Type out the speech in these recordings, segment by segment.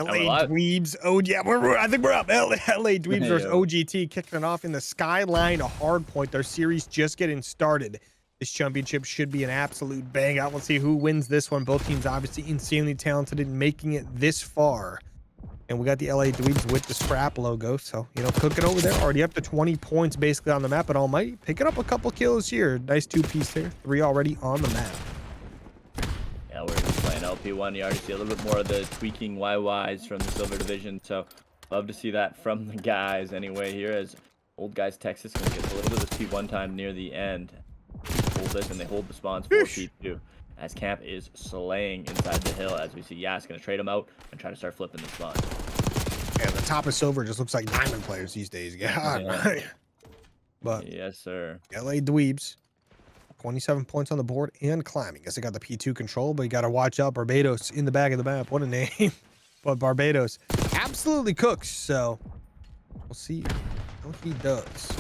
LA Dweebs. Oh yeah, I think we're up. LA Dweebs versus OGT kicking it off in the Skyline hard point. Their series just getting started. This championship should be an absolute bang out. Let's see who wins this one. Both teams obviously insanely talented in making it this far. And we got the LA Dweebs with the scrap logo. So, you know, cooking over there. Already up to 20 points basically on the map. But Almighty picking up a couple kills here. Nice 2-piece there. 3 already on the map. Yeah, we're just playing LP1. You already see a little bit more of the tweaking YYs from the Silver Division. So, love to see that from the guys anyway here as Old Guys Texas going to get a little bit of P1 time near the end. Hold this and they hold the spawns for P2 as Camp is slaying inside the hill as we see Yas going to trade him out and try to start flipping the spawns. Yeah, the top of Silver just looks like diamond players these days. God, yeah. Right. But yes, sir. LA Dweebs, 27 points on the board and climbing. Guess they got the P2 control, but you got to watch out. Barbados in the back of the map. What a name. But Barbados absolutely cooks. So we'll see how he does.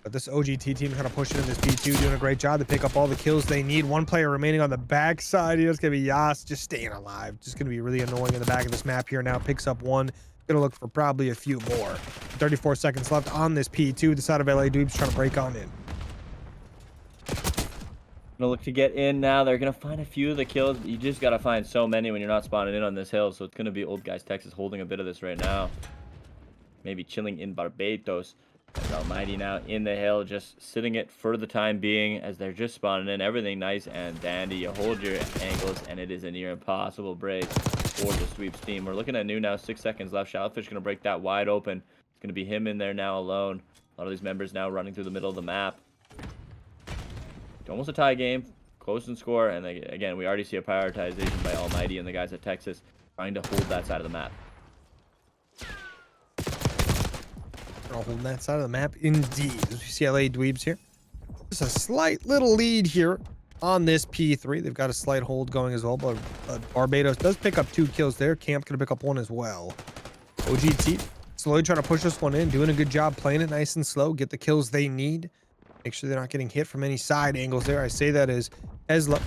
But this OGT team kind of pushing in this P2, doing a great job to pick up all the kills they need. One player remaining on the backside. It's going to be Yas just staying alive. Just going to be really annoying in the back of this map here now. Picks up one. Going to look for probably a few more. 34 seconds left on this P2. The side of LA Dweebs trying to break on in. Gonna look to get in now. They're gonna find a few of the kills. You just gotta find so many when you're not spawning in on this hill. So it's gonna be Old Guys Texas holding a bit of this right now. Maybe chilling in Barbados. As Almighty now in the hill, just sitting it for the time being as they're just spawning in. Everything nice and dandy. You hold your angles and it is a near impossible break for the Sweeps team. We're looking at new now. 6 seconds left. Shallowfish gonna break that wide open. It's gonna be him in there now alone. A lot of these members now running through the middle of the map. Almost a tie game, close in score, and again, we already see a prioritization by Almighty and the guys at Texas trying to hold that side of the map. Holding that side of the map, indeed. As we see LA Dweebs here. Just a slight little lead here on this P3. They've got a slight hold going as well, but Barbados does pick up 2 kills there. Camp gonna pick up 1 as well. OGT slowly trying to push this one in, doing a good job playing it nice and slow, get the kills they need. Make sure they're not getting hit from any side angles there. I say that as Ezla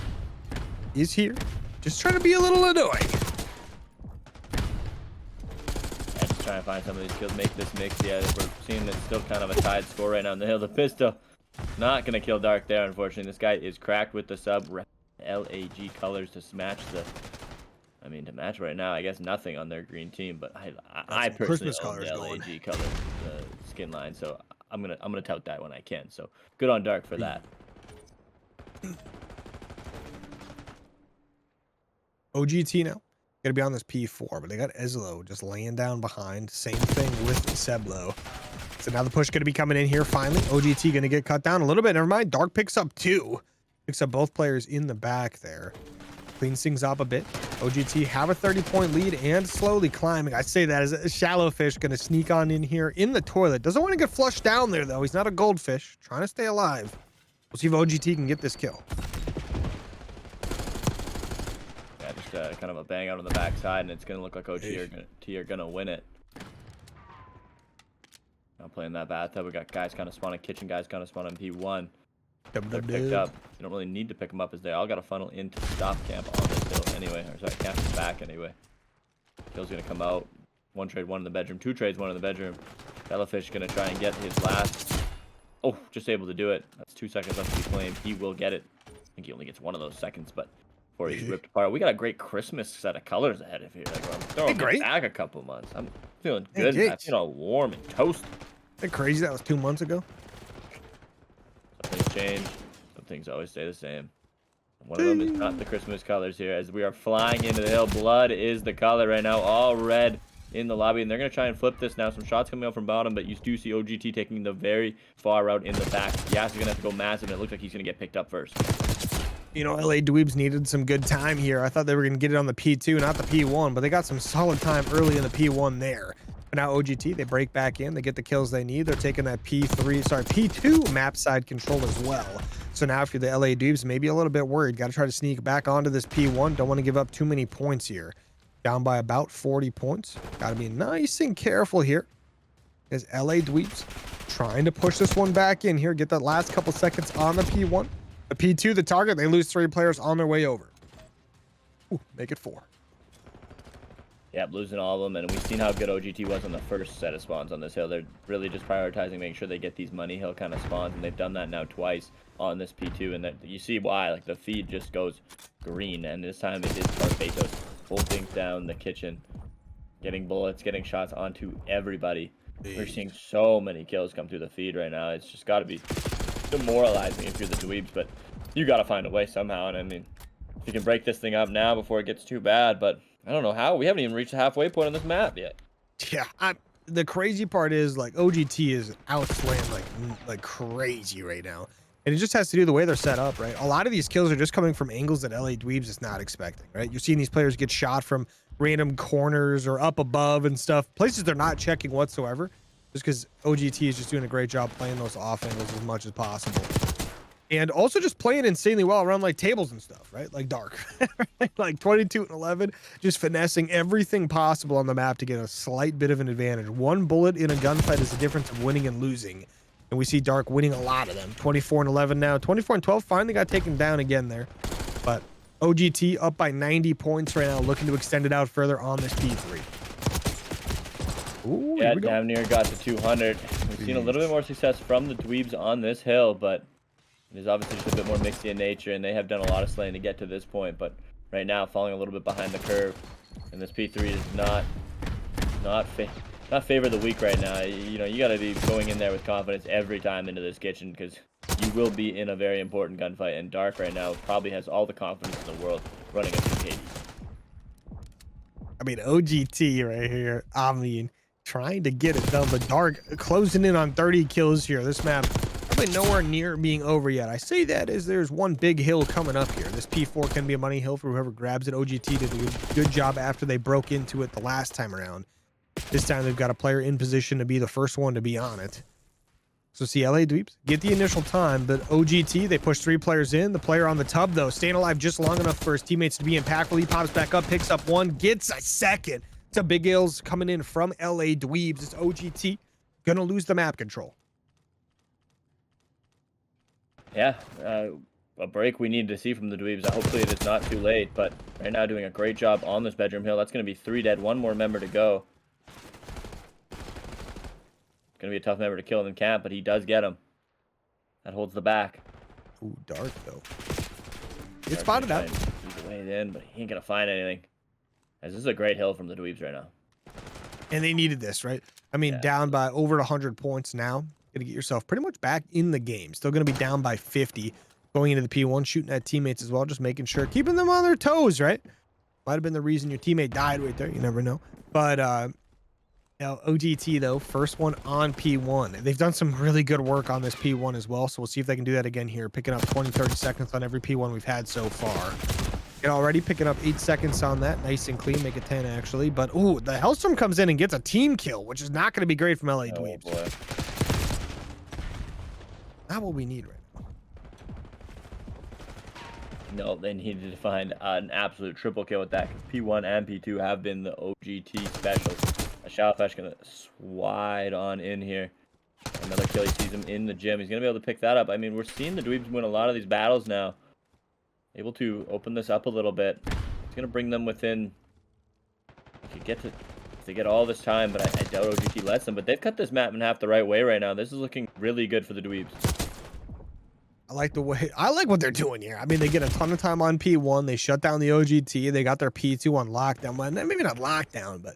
is here. Just trying to be a little annoying. Yeah, just trying to find some of these kills, make this mix. Yeah, we're seeing it's still kind of a tied score right now on the hill. The pistol not going to kill Dark there, unfortunately. This guy is cracked with the sub LAG colors to match the... I mean, to match right now, I guess nothing on their green team, but I personally own the LAG colors, the skin line, so... I'm gonna tout that when I can. So good on Dark for that. OGT now gonna be on this P4, but they got Ezlo just laying down behind. Same thing with Seblo. So now the push gonna be coming in here finally. OGT gonna get cut down a little bit. Never mind. Dark picks up 2. Picks up both players in the back there. Cleans things up a bit. OGT have a 30-point lead and slowly climbing. I say that as a Shallowfish going to sneak on in here in the toilet. Doesn't want to get flushed down there, though. He's not a goldfish. Trying to stay alive. We'll see if OGT can get this kill. Yeah, just kind of a bang out on the backside, and it's going to look like OGT are going to win it. Now playing that bathtub. We got guys kind of spawning, kitchen guys kind of spawning P1. They're picked up. You don't really need to pick them up as they all got a funnel into stop camp on this hill anyway. Or sorry, camp is back anyway. Kill's gonna come out. 1 trade, 1 in the bedroom. 2 trades, 1 in the bedroom. Shellowfish gonna try and get his last. Oh, just able to do it. That's 2 seconds left to be claimed. He will get it. I think he only gets 1 of those seconds, but before he's ripped apart. We got a great Christmas set of colors ahead of here. Like, I'm throwing it back a couple months. I'm feeling good. I feel all warm and toasty. Isn't that crazy? That was 2 months ago. Some things change. Some things always stay the same. One of them is not the Christmas colors here as we are flying into the hill. Blood is the color right now. All red in the lobby. And they're going to try and flip this now. Some shots coming out from bottom, but you do see OGT taking the very far route in the back. Yas is going to have to go massive, and it looks like he's going to get picked up first. You know, LA Dweebs needed some good time here. I thought they were going to get it on the P2, not the P1, but they got some solid time early in the P1 there. But now OGT, they break back in. They get the kills they need. They're taking that P2 map side control as well. So now if you're the LA Dweebs, maybe a little bit worried. Got to try to sneak back onto this P1. Don't want to give up too many points here. Down by about 40 points. Got to be nice and careful here. As LA Dweebs trying to push this one back in here. Get that last couple seconds on the P1. The P2, the target, they lose 3 players on their way over. Ooh, make it 4. Yeah, losing all of them, and we've seen how good OGT was on the first set of spawns on this hill. They're really just prioritizing making sure they get these money hill kind of spawns, and they've done that now twice on this P2, and that you see why. Like, the feed just goes green, and this time it is Barbatos holding down the kitchen, getting bullets, getting shots onto everybody. We're seeing so many kills come through the feed right now. It's just got to be demoralizing if you're the Dweebs, but you got to find a way somehow, and I mean, if you can break this thing up now before it gets too bad, but I don't know how. We haven't even reached the halfway point on this map yet. Yeah, the crazy part is, like, OGT is outslaying like crazy right now. And it just has to do the way they're set up, right? A lot of these kills are just coming from angles that LA Dweebs is not expecting, right? You're seeing these players get shot from random corners or up above and stuff, places they're not checking whatsoever, just because OGT is just doing a great job playing those off angles as much as possible. And also just playing insanely well around like tables and stuff, right? Like Dark, like 22 and 11, just finessing everything possible on the map to get a slight bit of an advantage. One bullet in a gunfight is the difference of winning and losing. And we see Dark winning a lot of them. 24 and 11 now. 24 and 12 finally got taken down again there. But OGT up by 90 points right now, looking to extend it out further on this P3. Ooh, yeah, damn near got to 200. We've seen a little bit more success from the Dweebs on this hill, but it is obviously just a bit more mixy in nature, and they have done a lot of slaying to get to this point, but right now falling a little bit behind the curve, and this P3 is not favor the weak right now. You know, you got to be going in there with confidence every time into this kitchen, because you will be in a very important gunfight, and Dark right now probably has all the confidence in the world running a 2KD. I mean, OGT right here, I mean, trying to get it done, but Dark closing in on 30 kills here. This map probably nowhere near being over yet. I say that as there's one big hill coming up here. This P4 can be a money hill for whoever grabs it. OGT did a good job after they broke into it the last time around. This time they've got a player in position to be the first one to be on it. So see, LA Dweebs get the initial time, but OGT, they push 3 players in. The player on the tub, though, staying alive just long enough for his teammates to be impactful. He pops back up, picks up one, gets a second. It's a big L's coming in from LA Dweebs. It's OGT gonna lose the map control. Yeah, a break we need to see from the Dweebs. Hopefully it is not too late, but right now doing a great job on this bedroom hill. That's going to be 3 dead, 1 more member to go. Going to be a tough member to kill in the camp, but he does get him. That holds the back. Ooh, Dark, though. Get spotted out. He's way in, but he ain't going to find anything. As this is a great hill from the Dweebs right now. And they needed this, right? I mean, Yeah, down by over 100 points now. Gonna get yourself pretty much back in the game. Still gonna be down by 50 going into the P1, shooting at teammates as well, just making sure, keeping them on their toes, right? Might have been the reason your teammate died right there. You never know. But now OGT though, first one on P1. They've done some really good work on this P1 as well, so we'll see if they can do that again here, picking up 20-30 seconds on every P1 we've had so far. And already picking up 8 seconds on that, nice and clean, make it 10 actually. But ooh, the Hellstorm comes in and gets a team kill, which is not going to be great from LA Dweebs. Boy. Not what we need right now. No, they needed to find an absolute triple kill with that, because P1 and P2 have been the OGT specials. A Shallowfish gonna slide on in here. Another kill. He sees him in the gym. He's gonna be able to pick that up. I mean, we're seeing the Dweebs win a lot of these battles now. Able to open this up a little bit. It's gonna bring them within. They get all this time, but I doubt OGT lets them. But they've cut this map in half the right way right now. This is looking really good for the Dweebs. I like what they're doing here. I mean, they get a ton of time on P1. They shut down the OGT. They got their P2 on lockdown. Well, maybe not lockdown, but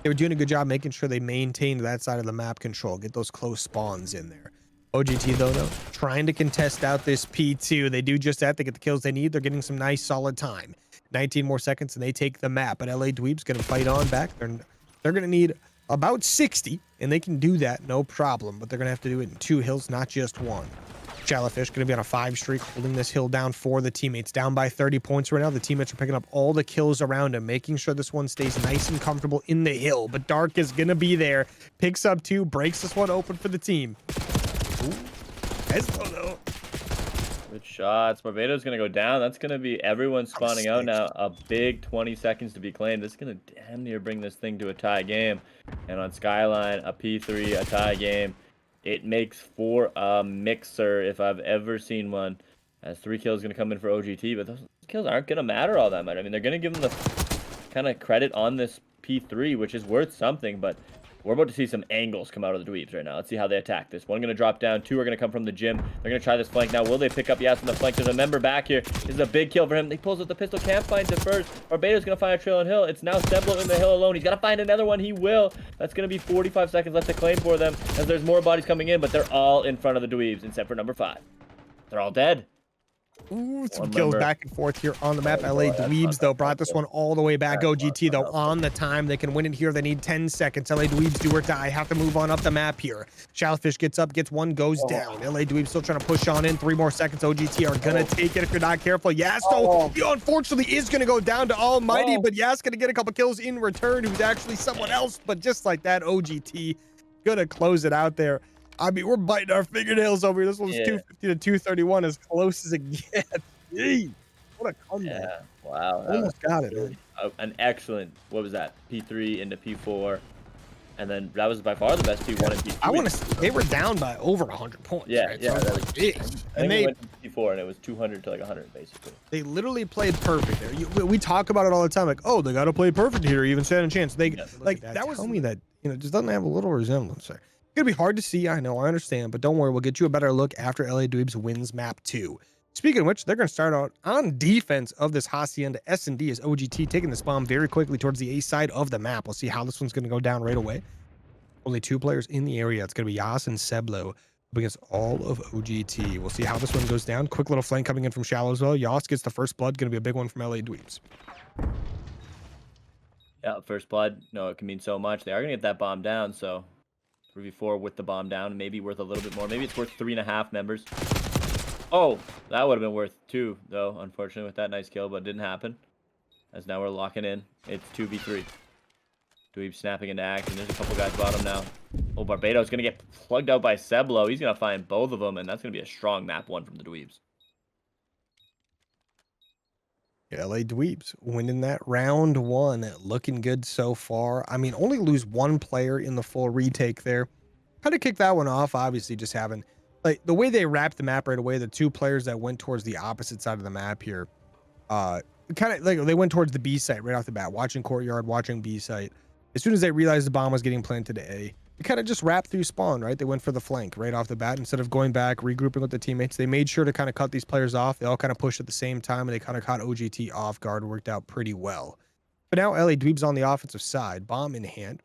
they were doing a good job making sure they maintained that side of the map control. Get those close spawns in there. OGT, though, trying to contest out this P2. They do just that. They get the kills they need. They're getting some nice, solid time. 19 more seconds, and they take the map. But LA Dweebs going to fight on back. They're going to need about 60, and they can do that, no problem. But they're going to have to do it in 2 hills, not just 1. Shallowfish going to be on a 5 streak, holding this hill down for the teammates. Down by 30 points right now. The teammates are picking up all the kills around him, making sure this one stays nice and comfortable in the hill. But Dark is going to be there. Picks up 2, breaks this one open for the team. Ooh. Though. Good shots. Barbados going to go down. That's going to be everyone spawning out now. A big 20 seconds to be claimed. This is going to damn near bring this thing to a tie game. And on Skyline, a P3, a tie game. It makes for a mixer if I've ever seen one. As 3 kills going to come in for OGT, but those kills aren't going to matter all that much. I mean, they're going to give them the kind of credit on this P3, which is worth something, but we're about to see some angles come out of the Dweebs right now. Let's see how they attack this. One going to drop down. Two are going to come from the gym. They're going to try this flank now. Will they pick up Yas on the flank? There's a member back here. This is a big kill for him. He pulls out the pistol. Can't find it first. Barbato's going to find a trail on hill. It's now Seblo in the hill alone. He's got to find another one. He will. That's going to be 45 seconds left to claim for them as there's more bodies coming in, but they're all in front of the Dweebs except for number 5. They're all dead. Ooh, some kills back and forth here on the map. LA Dweebs, though, brought this one all the way back. OGT, though, on the time. They can win it here. They need 10 seconds. LA Dweebs do or die. Have to move on up the map here. Shellfish gets up, gets one, goes down. LA Dweebs still trying to push on in. 3 more seconds. OGT are going to take it if you're not careful. Yas, though, he unfortunately is going to go down to Almighty, but Yas going to get a couple kills in return, who's actually someone else. But just like that, OGT going to close it out there. I mean, we're biting our fingernails over here. This one's 250 to 231, as close as it gets. Jeez, what a comeback. Yeah, wow. Almost got it, man. An excellent, what was that? P3 into P4. And then that was by far the best P1 and P2. I want to say they were down by over 100 points. Yeah, right? yeah. So That was, jeez. and they went to P4 and it was 200 to like 100 basically. They literally played perfect there. We talk about it all the time, like, oh, they got to play perfect here, even stand a chance. They like that was, tell me that, you know, just doesn't have a little resemblance there. It's gonna be hard to see, I know, I understand, but don't worry, we'll get you a better look after LA Dweebs wins map 2. Speaking of which, they're going to start out on defense of this Hacienda. S&D as OGT taking this bomb very quickly towards the A side of the map. We'll see how this one's going to go down right away. Only 2 players in the area. It's going to be Yas and Seblo up against all of OGT. We'll see how this one goes down. Quick little flank coming in from shallow as well. Yas gets the first blood. Going to be a big one from LA Dweebs. Yeah, first blood. No, it can mean so much. They are going to get that bomb down, so 3v4 with the bomb down. Maybe worth a little bit more. Maybe it's worth 3.5 members. Oh, that would have been worth 2, though, unfortunately, with that nice kill, but it didn't happen. As now we're locking in. It's 2v3. Dweeb snapping into action. There's a couple guys bottom now. Oh, Barbato's going to get plugged out by Seblo. He's going to find both of them, and that's going to be a strong map 1 from the Dweebs. LA Dweebs winning that round 1. Looking good so far. I mean, only lose 1 player in the full retake there. Kind of kick that one off, obviously, just having... like the way they wrapped the map right away, the 2 players that went towards the opposite side of the map here, kind of like they went towards the B site right off the bat, watching courtyard, watching B site. As soon as they realized the bomb was getting planted to A, they kind of just wrapped through spawn, right? They went for the flank right off the bat. Instead of going back, regrouping with the teammates, they made sure to kind of cut these players off. They all kind of pushed at the same time, and they kind of caught OGT off guard. Worked out pretty well. But now LA Dweebs on the offensive side, bomb in hand.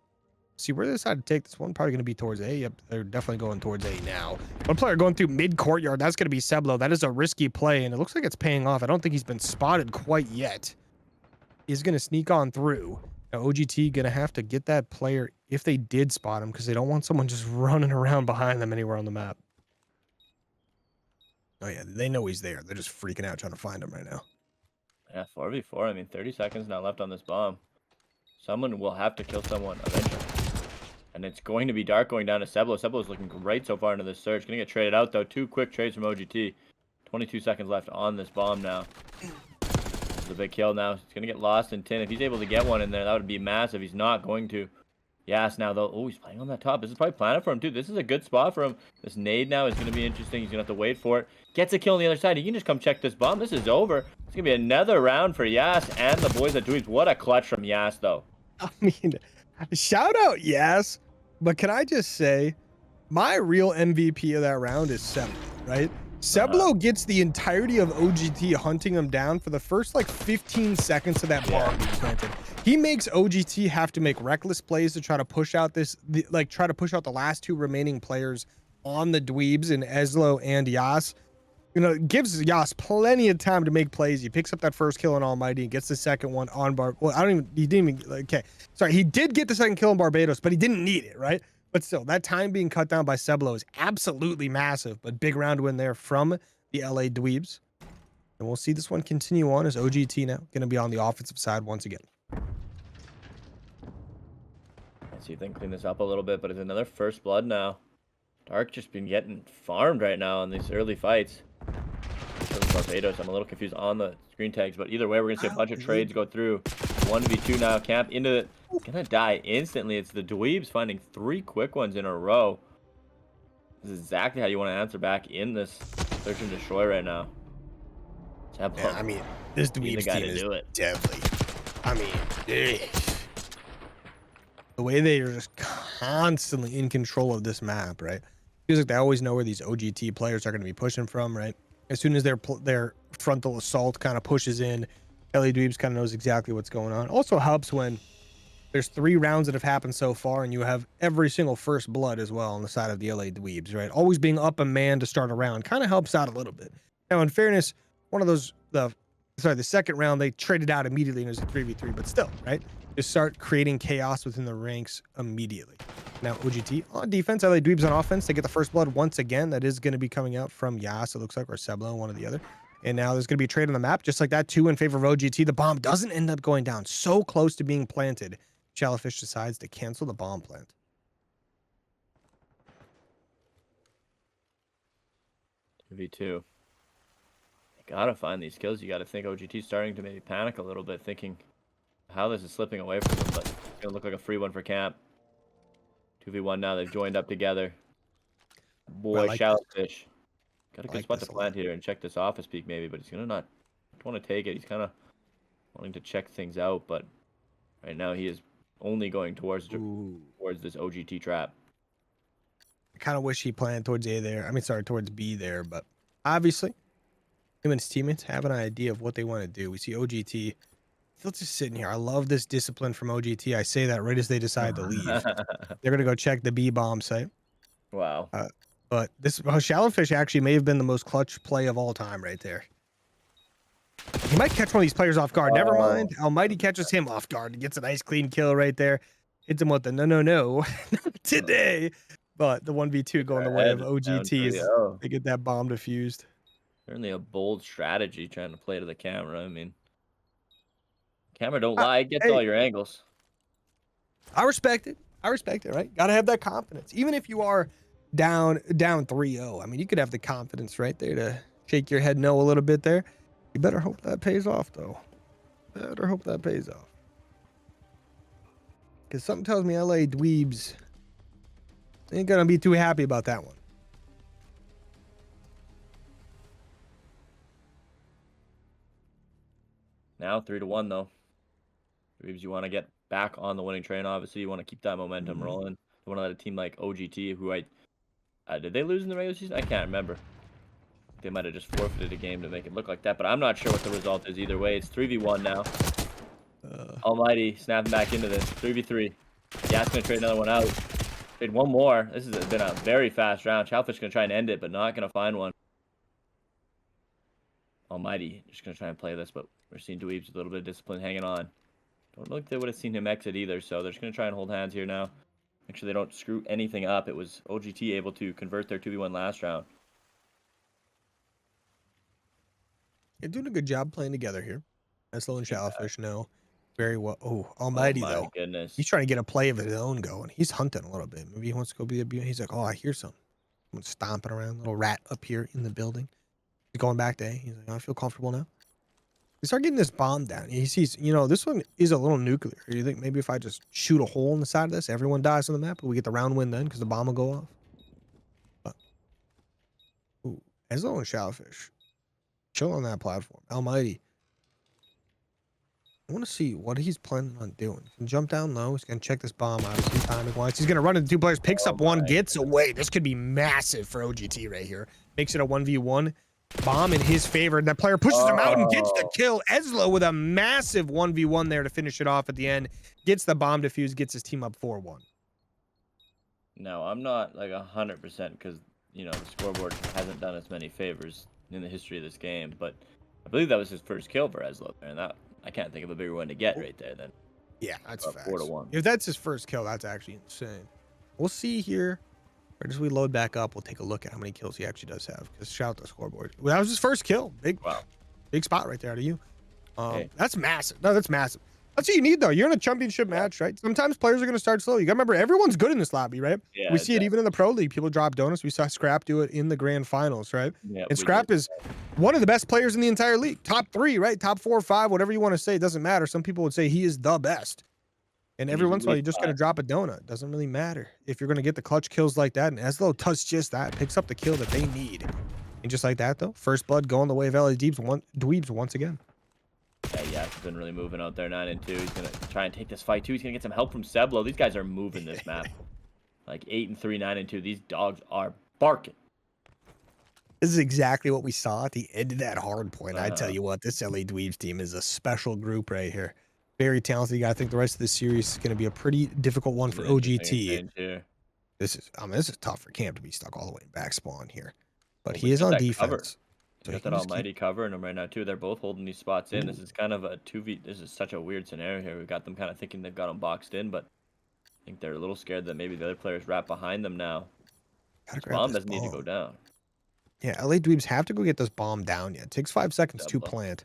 See where they decide to take this one. Probably going to be towards A. Yep, they're definitely going towards A now. One player going through mid courtyard. That's going to be Seblo. That is a risky play, and it looks like it's paying off. I don't think he's been spotted quite yet. He's going to sneak on through. Now, OGT going to have to get that player if they did spot him, because they don't want someone just running around behind them anywhere on the map. Oh, yeah, they know he's there. They're just freaking out trying to find him right now. Yeah, 4v4. I mean, 30 seconds now left on this bomb. Someone will have to kill someone eventually. And it's going to be dark going down to Seblo. Seblo's looking great so far into this search. Going to get traded out, though. 2 quick trades from OGT. 22 seconds left on this bomb now. This is a big kill now. He's going to get lost in tin. If he's able to get one in there, that would be massive. He's not going to. Yas now, though. Oh, he's playing on that top. This is probably planted for him, too. This is a good spot for him. This nade now is going to be interesting. He's going to have to wait for it. Gets a kill on the other side. He can just come check this bomb. This is over. It's going to be another round for Yas and the boys at Dweebs. What a clutch from Yas, though. I mean, shout out Yas. But can I just say, my real MVP of that round is Seblo, right? Seblo gets the entirety of OGT hunting him down for the first like 15 seconds of that bomb being planted. He makes OGT have to make reckless plays to try to push out try to push out the last 2 remaining players on the Dweebs in Eslo and Yas. You know, it gives Yas plenty of time to make plays. He picks up that first kill on Almighty and gets the second one on Well, he didn't even, okay. Sorry, he did get the second kill on Barbados, but he didn't need it, right? But still, that time being cut down by Seblo is absolutely massive, but big round win there from the LA Dweebs. And we'll see this one continue on as OGT now going to be on the offensive side once again. Let's see if they can clean this up a little bit, but it's another first blood now. Dark just been getting farmed right now in these early fights. Barbados. I'm a little confused on the screen tags, but either way, we're gonna see a bunch of trades go through. 1v2 now. Camp into it. Gonna die instantly. It's the Dweebs finding 3 quick ones in a row. This is exactly how you want to answer back in this search and destroy right now. Yeah, I mean, this Dweebs team is deadly. I mean, the way they are just constantly in control of this map, right? Feels like they always know where these OGT players are going to be pushing from, right? As soon as their frontal assault kind of pushes in, LA Dweebs kind of knows exactly what's going on. Also helps when there's 3 rounds that have happened so far, and you have every single first blood as well on the side of the LA Dweebs, right? Always being up a man to start a round kind of helps out a little bit. Now, in fairness, one of those, the second round, they traded out immediately and it was a 3v3, but still, right? Just start creating chaos within the ranks immediately. Now, OGT on defense, LA Dweebs on offense. They get the first blood once again. That is going to be coming out from Yas, it looks like, or Seblo, one or the other. And now there's going to be a trade on the map, just like that, 2 in favor of OGT. The bomb doesn't end up going down. So close to being planted. Shallowfish decides to cancel the bomb plant. V2. You gotta find these kills. You gotta think OGT's starting to maybe panic a little bit, thinking how this is slipping away from them, but it's gonna look like a free one for camp. 2v1 now. They've joined up together. Boy, like Shallowfish. Got a good spot to plant here and check this office peak maybe, but he's gonna not want to take it. He's kind of wanting to check things out, but right now he is only going towards this OGT trap. I kind of wish he planned towards A there. I mean, sorry, towards B there, but obviously him and his teammates have an idea of what they want to do. We see OGT still just sitting here. I love this discipline from OGT. I say that right as they decide to leave. They're going to go check the B bomb site. Wow. But this Shallowfish actually may have been the most clutch play of all time right there. He might catch one of these players off guard. Never mind. Almighty catches him off guard and gets a nice clean kill right there. Hits him with the no, not today. But the 1v2 going the way of OGT they get that bomb defused. Certainly a bold strategy trying to play to the camera. I mean, camera don't lie. It gets all your angles. I respect it. Right? Gotta have that confidence. Even if you are down 3-0. I mean, you could have the confidence right there to shake your head no a little bit there. You better hope that pays off, though. Better hope that pays off. Because something tells me LA Dweebs ain't gonna be too happy about that one. Now 3-1 though. Dweebs, you want to get back on the winning train. Obviously, you want to keep that momentum rolling. You want to let a team like OGT, who did they lose in the regular season? I can't remember. They might have just forfeited a game to make it look like that, but I'm not sure what the result is either way. It's 3v1 now. Almighty snapping back into this. 3v3. Gas gonna trade another one out. Trade one more. This has been a very fast round. Shallowfish gonna try and end it, but not gonna find one. Almighty just gonna try and play this, but we're seeing Dweebs with a little bit of discipline hanging on. Don't look like they would have seen him exit either, so they're just gonna try and hold hands here now. Make sure they don't screw anything up. It was OGT able to convert their 2v1 last round. They're doing a good job playing together here. Eslo and Shallowfish know very well. Oh, Almighty, though. Goodness. He's trying to get a play of his own going. He's hunting a little bit. Maybe he wants to go be a B. He's like, oh, I hear something. Someone's stomping around. Little rat up here in the building. He's going back to A. He's like, oh, I feel comfortable now. We start getting this bomb down. He sees, this one is a little nuclear. You think maybe if I just shoot a hole in the side of this, everyone dies on the map, but we get the round win then because the bomb will go off. But, ooh, Eslo and Shallowfish. Chill on that platform. Almighty. I want to see what he's planning on doing. He can jump down low. He's going to check this bomb out. See timing wise. He's going to run into 2 players, picks up one, gets away. This could be massive for OGT right here. Makes it a 1v1. Bomb in his favor. That player pushes him out and gets the kill. Eslo with a massive 1v1 there to finish it off at the end. Gets the bomb defused, gets his team up 4-1. No, I'm not like 100% because, the scoreboard hasn't done us many favors in the history of this game, but I believe that was his first kill for Eslo there, and that I can't think of a bigger one to get right there then. Yeah, that's facts. 4-1. If that's his first kill, that's actually insane. We'll see here. Right as we load back up, we'll take a look at how many kills he actually does have. Because shout out the scoreboard. Well, that was his first kill. Big spot right there out of you. That's massive. No, that's massive. That's what you need, though. You're in a championship match, right? Sometimes players are going to start slow. You got to remember, everyone's good in this lobby, right? Yeah, we see it even in the Pro League. People drop donuts. We saw Scrap do it in the grand finals, right? Yeah, and Scrap is one of the best players in the entire league. Top 3, right? Top 4 or 5, whatever you want to say. It doesn't matter. Some people would say he is the best. And every once in a while, you're just going to drop a donut. It doesn't really matter if you're going to get the clutch kills like that. And Eslo does just that. Picks up the kill that they need. And just like that, though, first blood going the way of LA Dweebs once again. Yeah, Yeah, he's been really moving out there, 9 and 2. He's gonna try and take this fight too. He's gonna get some help from Seblo. These guys are moving this map. Like 8 and 3, 9 and 2. These dogs are barking. This is exactly what we saw at the end of that hard point. I tell you what, this LA Dweebs team is a special group right here. Very talented guy. I think the rest of the series is going to be a pretty difficult one for OGT. This is tough for Camp to be stuck all the way in back spawn here. But he is on defense. So got that almighty covering them right now too. They're both holding these spots in. This is kind of a 2v. This is such a weird scenario here. We've got them kind of thinking they've got them boxed in, but I think they're a little scared that maybe the other players wrap behind them now. This bomb doesn't need to go down. Yeah, LA Dweebs have to go get this bomb down yet. It takes 5 seconds to plant.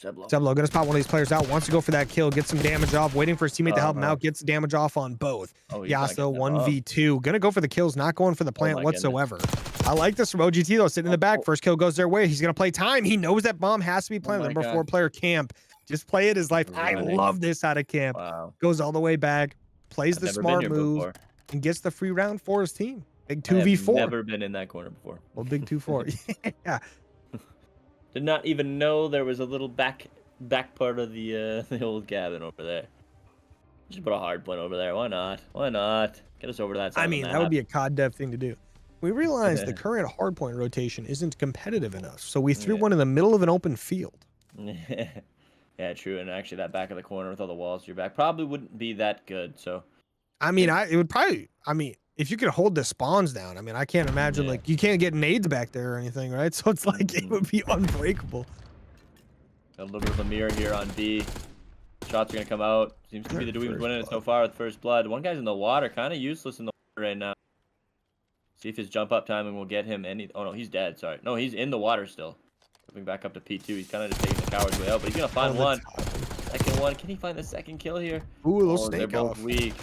Seblo gonna spot one of these players out, wants to go for that kill, get some damage off, waiting for his teammate to help him out, gets damage off on both. Yasso 1v2, gonna go for the kills, not going for the plant whatsoever. I like this from OGT though, sitting in the back. First kill goes their way. He's gonna play time. He knows that bomb has to be planted. Number 4 player Camp. Just play it as life. I love this out of Camp. Goes all the way back, plays the smart move, and gets the free round for his team. Big 2v4. Never been in that corner before. Well, big 2-4. Yeah. Did not even know there was a little back part of the old cabin over there. Just put a hard point over there. Why not? Why not? Get us over to that side. I mean, that would be a COD dev thing to do. We realized the current hardpoint rotation isn't competitive enough, so we threw one in the middle of an open field. Yeah, true. And actually, that back of the corner with all the walls to your back probably wouldn't be that good. So, I mean, it would probably. I mean, if you could hold the spawns down, I mean, I can't imagine like you can't get nades back there or anything, right? So it's like it would be unbreakable. A little bit of a mirror here on B. Shots are gonna come out. Seems to be the Dweebs winning it so far with first blood. One guy's in the water, kind of useless in the water right now. See if his jump up timing will get him any. Oh no, he's dead. Sorry, no, he's in the water still. Moving back up to P2. He's kind of just taking the coward's way out, but he's gonna find one. Second one. Can he find the second kill here? Ooh, a little snake they're both weak.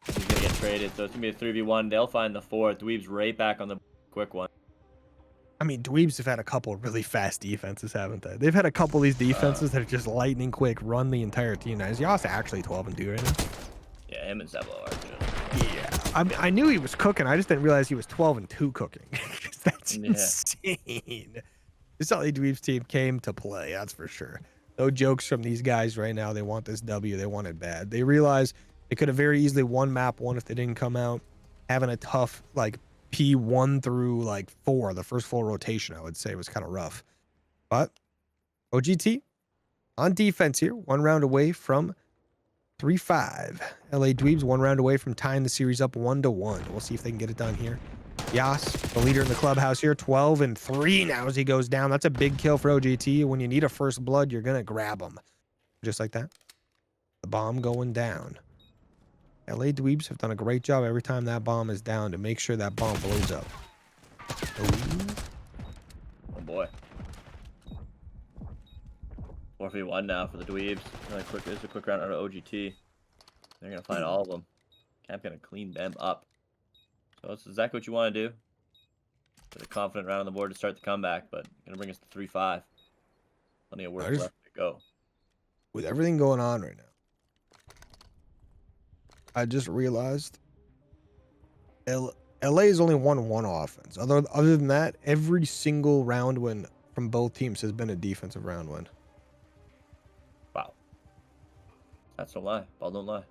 He's gonna get traded, so it's gonna be a 3v1. They'll find the 4th. Dweebs right back on the quick one. I mean, Dweebs have had a couple of really fast defenses, haven't they? They've had a couple of these defenses that are just lightning quick, run the entire team. Now, is Yas actually 12 and 2 right now? Yeah, him and Seblo are too. Yeah, I knew he was cooking. I just didn't realize he was 12 and 2 cooking. That's insane. This LA Dweebs team came to play, that's for sure. No jokes from these guys right now. They want this W. They want it bad. They realize they could have very easily won map 1 if they didn't come out. Having a tough, like, P1 through, like, 4, the first full rotation, I would say, was kind of rough. But OGT on defense here, 1 round away from 3-5. LA Dweebs 1 round away from tying the series up 1-1. We'll see if they can get it done here. Yas, the leader in the clubhouse here, 12 and 3 now as he goes down. That's a big kill for OGT. When you need a first blood, you're going to grab them. Just like that. The bomb going down. LA Dweebs have done a great job every time that bomb is down to make sure that bomb blows up. Oh boy. 4v1 now for the Dweebs. Really quick. This is a quick round out of OGT. They're going to find all of them. Camp going to clean them up. So that's exactly what you want to do. Put a confident round on the board to start the comeback, but going to bring us to 3-5. Plenty of work left to go. With everything going on right now, I just realized LA has only won 1 offense. Other than that, every single round win from both teams has been a defensive round win. Wow. That's no lie. Ball don't lie.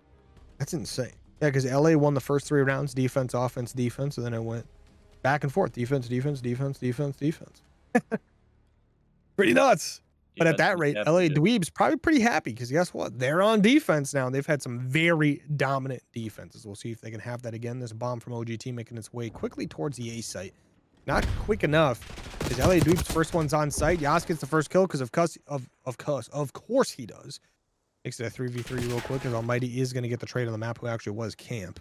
That's insane. Yeah, because LA won the first 3 rounds, defense, offense, defense, and then it went back and forth. Defense, defense, defense, defense, defense. Pretty nuts. But at that rate, LA Dweebs probably pretty happy because guess what? They're on defense now. They've had some very dominant defenses. We'll see if they can have that again. This bomb from OGT making its way quickly towards the A site. Not quick enough because LA Dweebs' first one's on site. Yas gets the first kill because of course he does. Makes it a 3v3 real quick because Almighty is going to get the trade on the map who actually was Camp.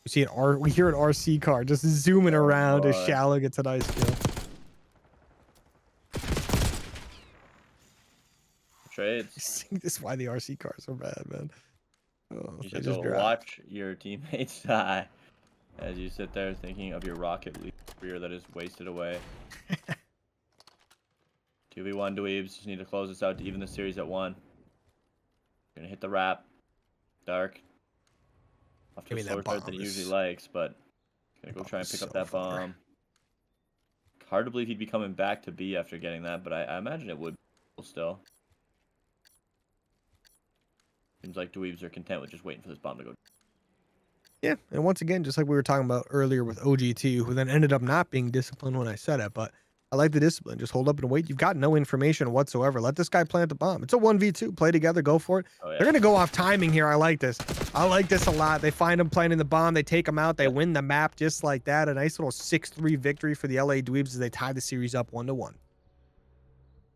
We hear an RC car just zooming around as Shallow gets a nice kill. Trades. This is why the RC cars are bad, man. Oh, you should just watch your teammates die as you sit there thinking of your Rocket League career that is wasted away. 2v1 Dweebs. Just need to close this out to even the series at 1. Gonna hit the wrap. Dark. Off to a slower start than he usually likes, but gonna go try and pick up that bomb. Hard to believe he'd be coming back to B after getting that, but I imagine it would still. Seems like Dweebs are content with just waiting for this bomb to go. Yeah, and once again, just like we were talking about earlier with OGT, who then ended up not being disciplined when I said it, but I like the discipline. Just hold up and wait. You've got no information whatsoever. Let this guy plant the bomb. It's a 1v2. Play together. Go for it. Oh, yeah. They're going to go off timing here. I like this. I like this a lot. They find him planting the bomb. They take him out. They win the map just like that. A nice little 6-3 victory for the LA Dweebs as they tie the series up 1-1.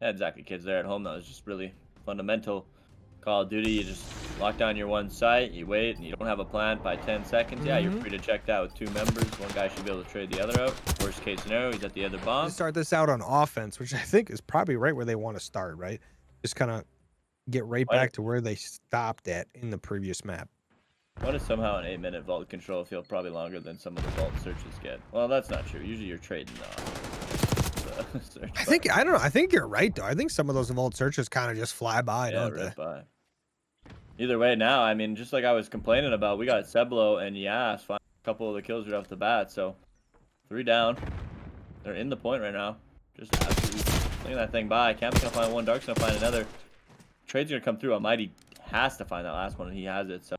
Yeah, exactly, kids. There at home, that was just really fundamental. Call of Duty, you just lock down your one site, you wait, and you don't have a plan by 10 seconds. Yeah, you're free to check that with 2 members. One guy should be able to trade the other out. Worst case scenario, he's at the other bomb. Start this out on offense, which I think is probably right where they want to start, right? Just kind of get right back to where they stopped at in the previous map. What is somehow an 8-minute vault control feel probably longer than some of the vault searches get? Well, that's not true. Usually you're trading the search. I don't know. I think you're right, though. I think some of those vault searches kind of just fly by, don't they? By. Either way, now, I mean, just like I was complaining about, we got Seblo and Yas find a couple of the kills right off the bat. So 3 down. They're in the point right now. Just absolutely slinging that thing by. Camp's gonna find one. Dark's gonna find another. Trade's gonna come through. Almighty has to find that last one, and he has it. So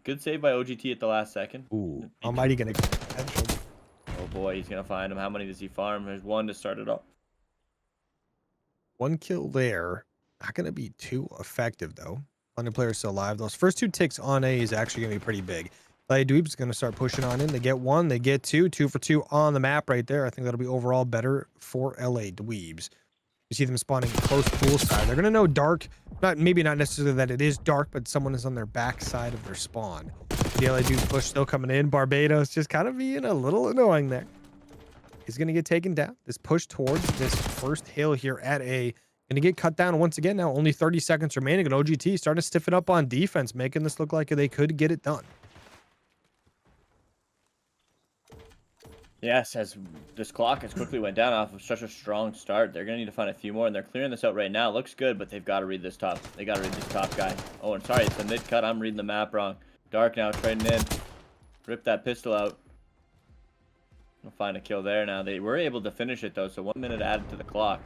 good save by OGT at the last second. Ooh, Almighty gonna get potential. Oh boy, he's gonna find him. How many does he farm? There's 1 to start it off. 1 kill there. Not gonna be too effective though. Plenty of players still alive. Those first 2 ticks on A is actually gonna be pretty big. LA Dweebs going to start pushing on in. They get 1, they get 2, 2 for 2 on the map right there. I think that'll be overall better for LA Dweebs. You see them spawning close poolside. They're going to know dark, maybe not necessarily that it is dark, but someone is on their back side of their spawn. The LA Dweebs push still coming in. Barbados just kind of being a little annoying there. He's going to get taken down. This push towards this first hill here at A. Going to get cut down once again now. Only 30 seconds remaining. And OGT starting to stiffen up on defense, making this look like they could get it done. Yes, as this clock has quickly went down off of such a strong start, they're going to need to find a few more, and they're clearing this out right now. It looks good, but they've got to read this top. They got to read this top guy. Oh, and sorry, it's a mid-cut. I'm reading the map wrong. Dark now trading in. Rip that pistol out. We'll find a kill there now. They were able to finish it, though, so 1 minute added to the clock.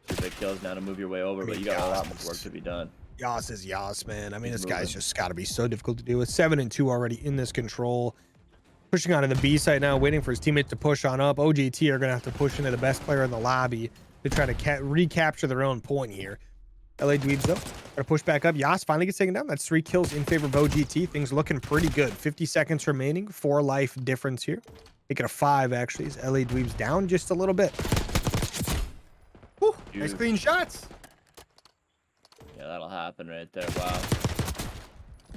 2 big kills now to move your way over, but you got a lot more work to be done. Yas is Yas, man. I mean, this guy's just got to be so difficult to deal with. 7-2 already in this control. Pushing onto the B site now, waiting for his teammates to push on up. OGT are going to have to push into the best player in the lobby to try to recapture their own point here. LA Dweebs, though, got to push back up. Yas finally gets taken down. That's 3 kills in favor of OGT. Things looking pretty good. 50 seconds remaining. 4 life difference here. Make it a 5, actually, as LA Dweebs down just a little bit. Whew, nice clean shots. Yeah, that'll happen right there. Wow.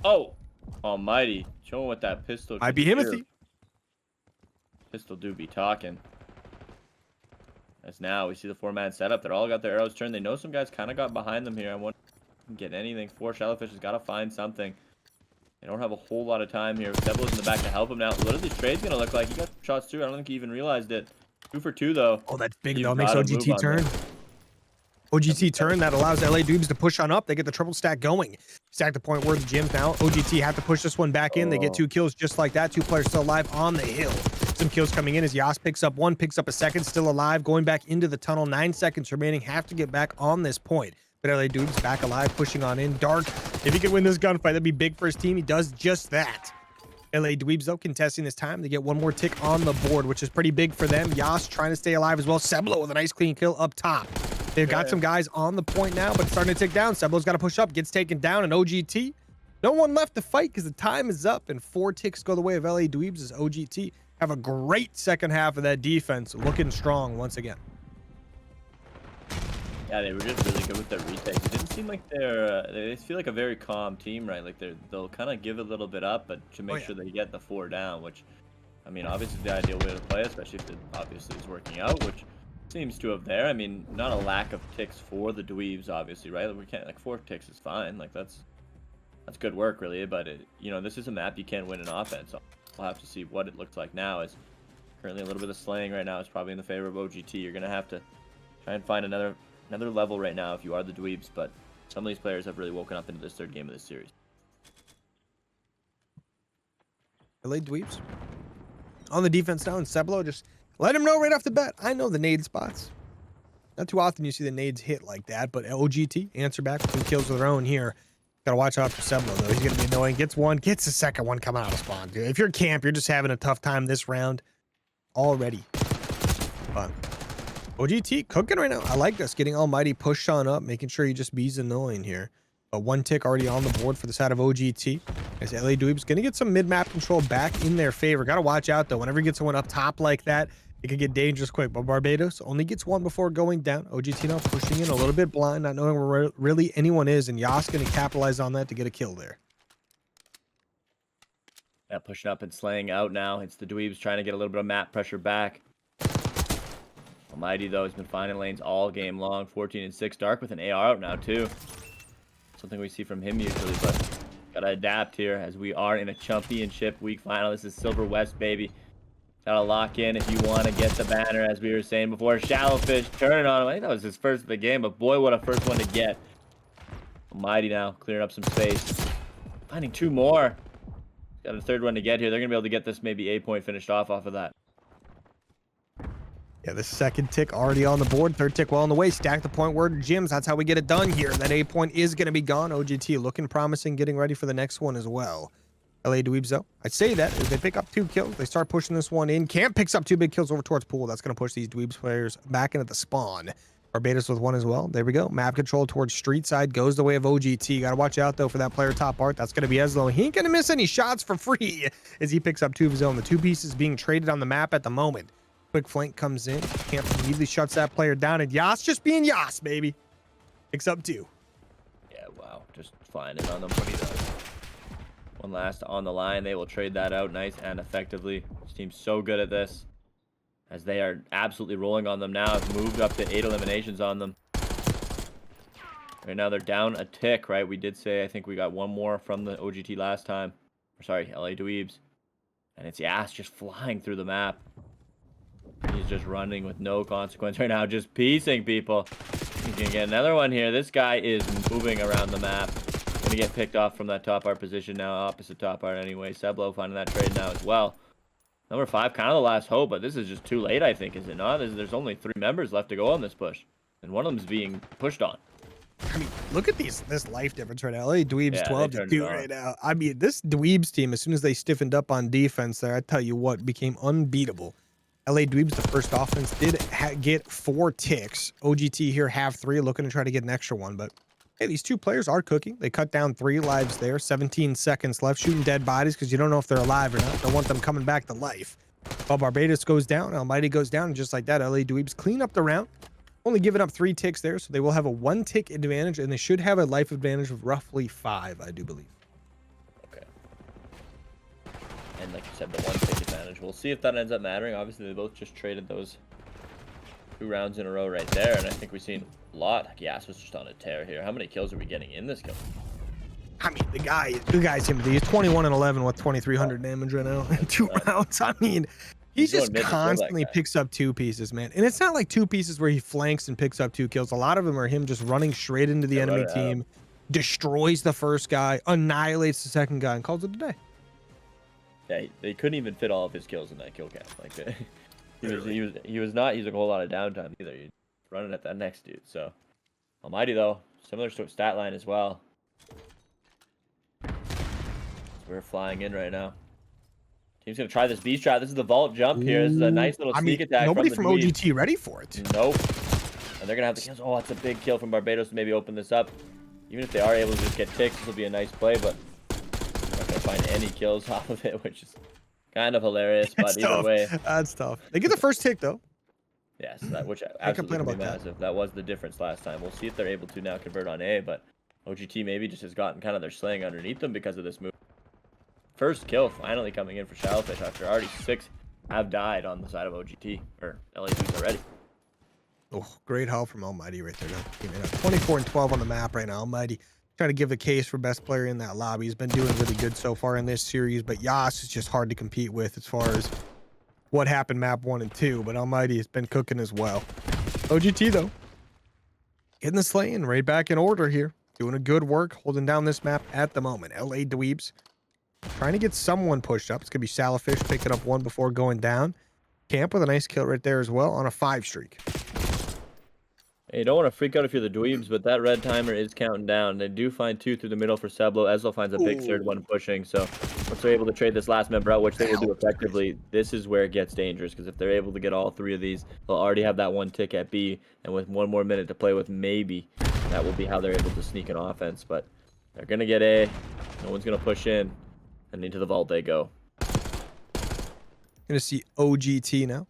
Oh, almighty. Showing what that pistol might be Himothy. Pistol do be talking. As now we see the 4-man setup. They're all got their arrows turned. They know some guys kind of got behind them here. I want to get anything for Shallowfish. Has got to find something. They don't have a whole lot of time here. Seblo's in the back to help him now. What is this trade's gonna look like? He got shots too. I don't think he even realized it. 2 for 2 though. Oh, that's big though. Makes OGT turn. OGT turn that allows LA Dweebs to push on up. They get the triple stack going. Stack the point where the gyms now. OGT have to push this one back in. They get 2 kills just like that. 2 players still alive on the hill. Some kills coming in as Yas picks up 1, picks up a second, still alive, going back into the tunnel. 9 seconds remaining. Have to get back on this point. But LA Dweebs back alive, pushing on in. Dark, if he could win this gunfight, that'd be big for his team. He does just that. LA Dweebs, though, contesting this time. They get 1 more tick on the board, which is pretty big for them. Yas trying to stay alive as well. Seblo with a nice clean kill up top. They've got some guys on the point now, but it's starting to tick down. Seblo's got to push up, gets taken down, and OGT, no one left to fight because the time is up, and 4 ticks go the way of LA Dweebs as OGT have a great second half of that defense, looking strong once again. Yeah, they were just really good with their retakes. It didn't seem like they feel like a very calm team, right? Like they'll kind of give a little bit up, but to make sure they get the 4 down, which, I mean, obviously the ideal way to play, especially if it obviously is working out, which seems to have there. I mean, not a lack of ticks for the Dweebs, obviously, right? We can't, like, 4 ticks is fine. Like, that's good work, really. But, you know, this is a map you can't win in offense. So we'll have to see what it looks like now. Is currently a little bit of slaying right now is probably in the favor of OGT. You're going to have to try and find another level right now if you are the Dweebs. But some of these players have really woken up into this 3rd game of this series. LA Dweebs on the defense now, and Seblo just let him know right off the bat. I know the nade spots. Not too often you see the nades hit like that, but OGT answer back with 2 kills of their own here. Gotta watch out for Seblo, though. He's gonna be annoying. Gets one, gets the second one coming out of spawn, dude. If you're camp, you're just having a tough time this round already. But OGT cooking right now. I like this. Getting Almighty pushed on up, making sure he just bees annoying here. But 1 tick already on the board for the side of OGT. As LA Dweebs gonna get some mid-map control back in their favor. Gotta watch out, though. Whenever you get someone up top like that, it could get dangerous quick. But Barbados only gets 1 before going down. OGT now pushing in a little bit blind, not knowing where really anyone is. And Yas gonna capitalize on that to get a kill there. Yeah, pushing up and slaying out now. It's the Dweebs trying to get a little bit of map pressure back. Almighty, though, has been finding lanes all game long. 14 and 6. Dark with an AR out now, too. Something we see from him usually, but gotta adapt here as we are in a championship week final. This is Silver West, baby. Gotta lock in if you want to get the banner, as we were saying before. Shallowfish turning on him. I think that was his first of the game, but boy, what a first one to get. Almighty now clearing up some space. Finding 2 more. Got a 3rd one to get here. They're gonna be able to get this maybe A-point finished off of that. Yeah, the 2nd tick already on the board. 3rd tick well on the way. Stack the point word gyms. That's how we get it done here. That A-point is going to be gone. OGT looking promising, getting ready for the next one as well. LA Dweebs, though. I say that as they pick up 2 kills. They start pushing this one in. Camp picks up 2 big kills over towards pool. That's going to push these Dweebs players back into the spawn. Barbados with 1 as well. There we go. Map control towards street side goes the way of OGT. Got to watch out, though, for that player top art. That's going to be Eslo. He ain't going to miss any shots for free as he picks up 2 of his own. The 2 pieces being traded on the map at the moment. Quick flank comes in. Camp immediately shuts that player down. And Yas just being Yas, baby. Picks up 2. Yeah, wow. Just flying in on them. What he does. 1 last on the line. They will trade that out nice and effectively. This team's so good at this. As they are absolutely rolling on them now. Have moved up to 8 eliminations on them. Right now they're down a tick, right? We did say, I think we got 1 more from the OGT last time. Or sorry, LA Dweebs. And it's Yas just flying through the map. He's just running with no consequence right now, just piecing people. He's gonna get another one here. This guy is moving around the map. Gonna get picked off from that top art position now, opposite top art anyway. Seblo finding that trade now as well. Number 5, kind of the last hope, but this is just too late, I think, is it not? There's only 3 members left to go on this push, and one of them is being pushed on. I mean, look at this life difference right now. LA Dweebs 12 to 2 right now. I mean, this Dweebs team, as soon as they stiffened up on defense there, I tell you what, became unbeatable. LA Dweebs, the first offense, did get 4 ticks. OGT here have 3, looking to try to get an extra one. But hey, these 2 players are cooking. They cut down 3 lives there. 17 seconds left, shooting dead bodies because you don't know if they're alive or not. Don't want them coming back to life. Well, Barbados goes down. Almighty goes down. And just like that, LA Dweebs clean up the round. Only giving up 3 ticks there, so they will have a 1 tick advantage, and they should have a life advantage of roughly 5, I do believe. And like you said, the 1 tick advantage. We'll see if that ends up mattering. Obviously, they both just traded those 2 rounds in a row right there, and I think we've seen a lot. Yas was just on a tear here. How many kills are we getting in this kill? I mean, the guy's him. He's 21 and 11 with 2,300 damage right now in 2 rounds. I mean, he just constantly picks up 2 pieces, man. And it's not like 2 pieces where he flanks and picks up 2 kills. A lot of them are him just running straight into the enemy team, destroys the first guy, annihilates the second guy, and calls it a day. Yeah, they couldn't even fit all of his kills in that kill cam. Like he was not using a whole lot of downtime either. He's running at that next dude. So Almighty, though, similar stat line as well. So we're flying in right now. Team's gonna try this beast trap. This is the vault jump here. This is a nice little sneak attack. Nobody from OGT ready for it. Nope. And they're gonna have the kills. Oh, that's a big kill from Barbados to maybe open this up. Even if they are able to just get ticks, this will be a nice play, but not gonna find any kills off of it, which is kind of hilarious. But either way, that's tough. They get the first tick though. Yes, which absolutely massive. That was the difference last time. We'll see if they're able to now convert on A, but OGT maybe just has gotten kind of their slaying underneath them because of this move. First kill finally coming in for Shallowfish after already 6 have died on the side of OGT or LADs already. Oh, great help from Almighty right there. 24 and 12 on the map right now. Almighty trying to give the case for best player in that lobby. He's been doing really good so far in this series, but Yas is just hard to compete with as far as what happened map 1 and 2, but Almighty has been cooking as well. OGT though, getting the slaying right back in order here. Doing a good work, holding down this map at the moment. LA Dweebs trying to get someone pushed up. It's going to be Shallowfish picking up 1 before going down. Camp with a nice kill right there as well on a 5 streak. You don't want to freak out if you're the Dweebs, but that red timer is counting down. They do find 2 through the middle for Seblo. Ezlo finds a big third one pushing. So once they're able to trade this last member out, which they will do effectively, this is where it gets dangerous. Because if they're able to get all 3 of these, they'll already have that 1 tick at B. And with 1 more minute to play with, maybe that will be how they're able to sneak an offense. But they're going to get A. No one's going to push in. And into the vault they go. Going to see OGT now.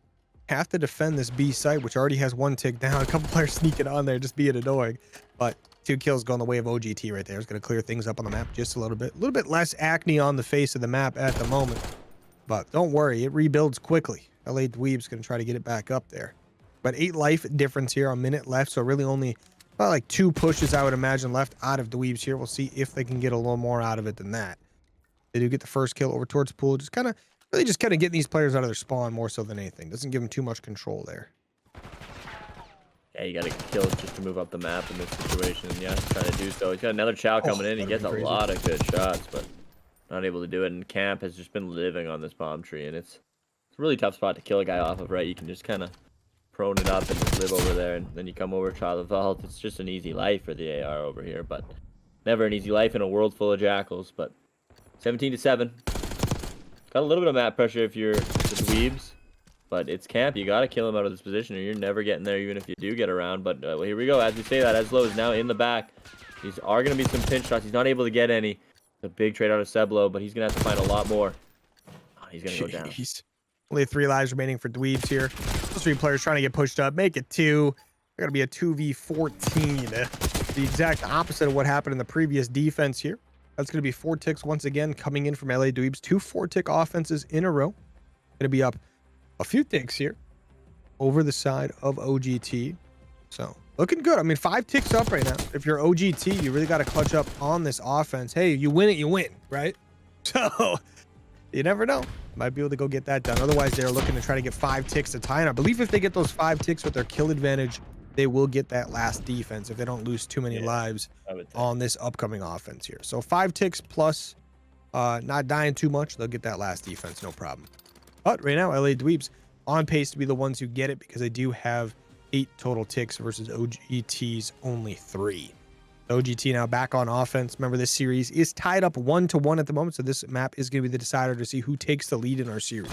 Have to defend this B site, which already has 1 tick down. A couple players sneaking on there, just being annoying. But 2 kills going the way of OGT right there. It's going to clear things up on the map just a little bit. A little bit less acne on the face of the map at the moment. But don't worry, it rebuilds quickly. LA Dweeb's going to try to get it back up there. But 8 life difference here, a minute left. So really only about like 2 pushes, I would imagine, left out of Dweebs here. We'll see if they can get a little more out of it than that. They do get the first kill over towards pool. Just kind of getting these players out of their spawn more so than anything. Doesn't give them too much control there. Yeah, you got to kill just to move up the map in this situation. Yeah, he's trying to do so. He's got another Chow coming in. He gets a lot of good shots, but not able to do it. And Camp has just been living on this bomb tree, and it's a really tough spot to kill a guy off of, right? You can just kind of prone it up and just live over there, and then you come over, try the vault. It's just an easy life for the AR over here, but never an easy life in a world full of jackals. But 17-7. Got a little bit of map pressure if you're the Dweebs, but it's Camp. You got to kill him out of this position, or you're never getting there, even if you do get around. But well, here we go. As we say that, Ezlo is now in the back. These are going to be some pinch shots. He's not able to get any. The big trade out of Seblo, but he's going to have to find a lot more. Oh, he's going to go down. Only 3 lives remaining for Dweebs here. Those 3 players trying to get pushed up. Make it 2. They're going to be a 2v14. The exact opposite of what happened in the previous defense here. That's going to be 4 ticks once again coming in from LA Dweebs. 2 4-tick offenses in a row. Going to be up a few ticks here over the side of OGT. So looking good. I mean, 5 ticks up right now. If you're OGT, you really got to clutch up on this offense. Hey, you win it, you win, right? So you never know. Might be able to go get that done. Otherwise, they're looking to try to get 5 ticks to tie. And I believe if they get those 5 ticks with their kill advantage, they will get that last defense if they don't lose too many lives on this upcoming offense here. So 5 ticks plus not dying too much, they'll get that last defense, no problem. But right now, LA Dweebs on pace to be the ones who get it because they do have 8 total ticks versus OGT's only 3. OGT now back on offense. Remember, this series is tied up 1-1 at the moment, so this map is going to be the decider to see who takes the lead in our series.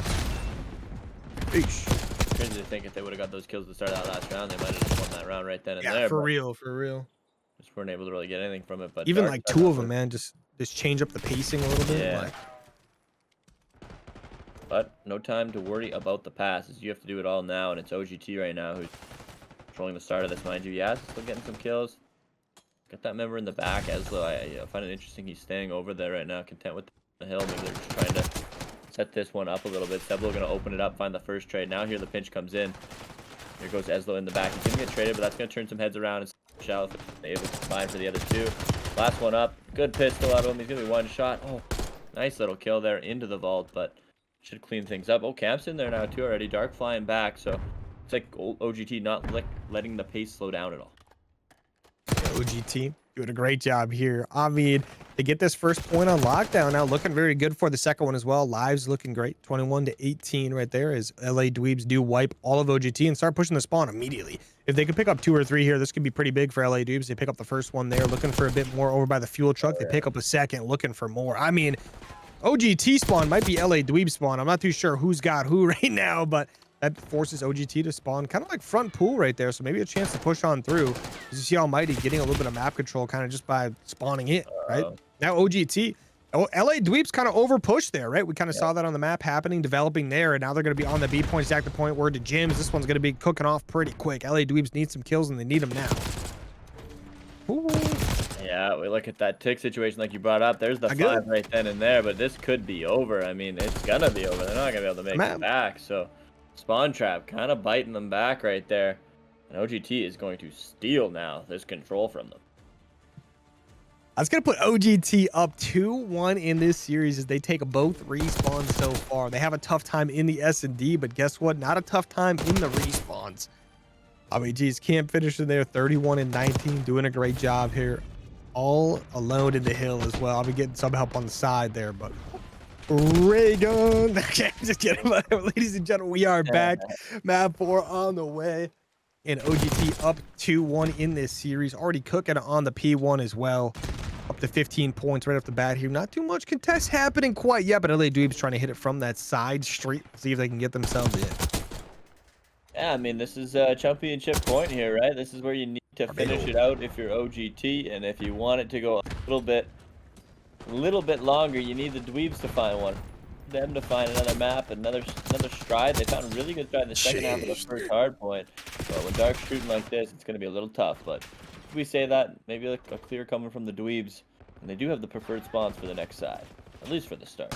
Eesh. Crazy to think if they would have got those kills to start that last round, they might have just won that round right then and there. Yeah, for real. Just weren't able to really get anything from it. But even like 2 of them, man, just change up the pacing a little bit. Yeah. Like. But no time to worry about the passes. You have to do it all now, and it's OGT right now who's controlling the start of this, mind you. Yeah, still getting some kills. Got that member in the back. Ezlo, I find it interesting he's staying over there right now, content with the hill. Maybe they're just trying to set this one up a little bit. Seblo going to open it up, find the first trade. Now here the pinch comes in. Here goes Ezlo in the back. He's going to get traded, but that's going to turn some heads around. And Shell able to combine for the other 2. Last one up. Good pistol out of him. He's going to be 1 shot. Oh, nice little kill there into the vault, but should clean things up. Oh, Camp's in there now too already. Dark flying back, so it's like OGT not letting the pace slow down at all. OGT doing a great job here. I mean, they get this first point on lockdown now, looking very good for the second one as well. Lives looking great, 21-18 right there as LA Dweebs do wipe all of OGT and start pushing the spawn immediately. If they could pick up 2 or 3 here, this could be pretty big for LA Dweebs. They pick up the first one there, looking for a bit more over by the fuel truck. They pick up a second, looking for more. I mean, OGT spawn might be LA Dweeb spawn. I'm not too sure who's got who right now, but that forces OGT to spawn kind of like front pool right there. So maybe a chance to push on through. As you see Almighty getting a little bit of map control kind of just by spawning it, right? Now OGT, LA Dweeb's kind of over pushed there, right? We kind of saw that on the map happening, developing there. And now they're going to be on the B point, exact the point word to gyms. This one's going to be cooking off pretty quick. LA Dweebs need some kills and they need them now. Ooh. Yeah, we look at that tick situation like you brought up. There's the 5 right then and there, but this could be over. I mean, it's going to be over. They're not going to be able to make it back. So spawn trap kind of biting them back right there. And OGT is going to steal now this control from them. I was going to put OGT up 2-1 in this series as they take both respawns so far. They have a tough time in the S&D, but guess what? Not a tough time in the respawns. I mean, geez, Camp finishing there 31-19, doing a great job here. All alone in the hill as well. I'll be getting some help on the side there, but Reagan. Okay, just kidding. Ladies and gentlemen, we are back. Map 4 on the way. And OGT up 2-1 in this series. Already cooking on the P1 as well. Up to 15 points right off the bat here. Not too much contest happening quite yet, but LA Dweebs trying to hit it from that side street. See if they can get themselves in. Yeah, I mean, this is a championship point here, right? This is where you need to finish it out if you're OGT, and if you want it to go a little bit longer, you need the Dweebs to find one. Them to find another map, another stride. They found a really good stride in the second half of the first hard point. But when Dark's shooting like this, it's going to be a little tough. But if we say that, maybe like a clear coming from the Dweebs, and they do have the preferred spawns for the next side, at least for the start.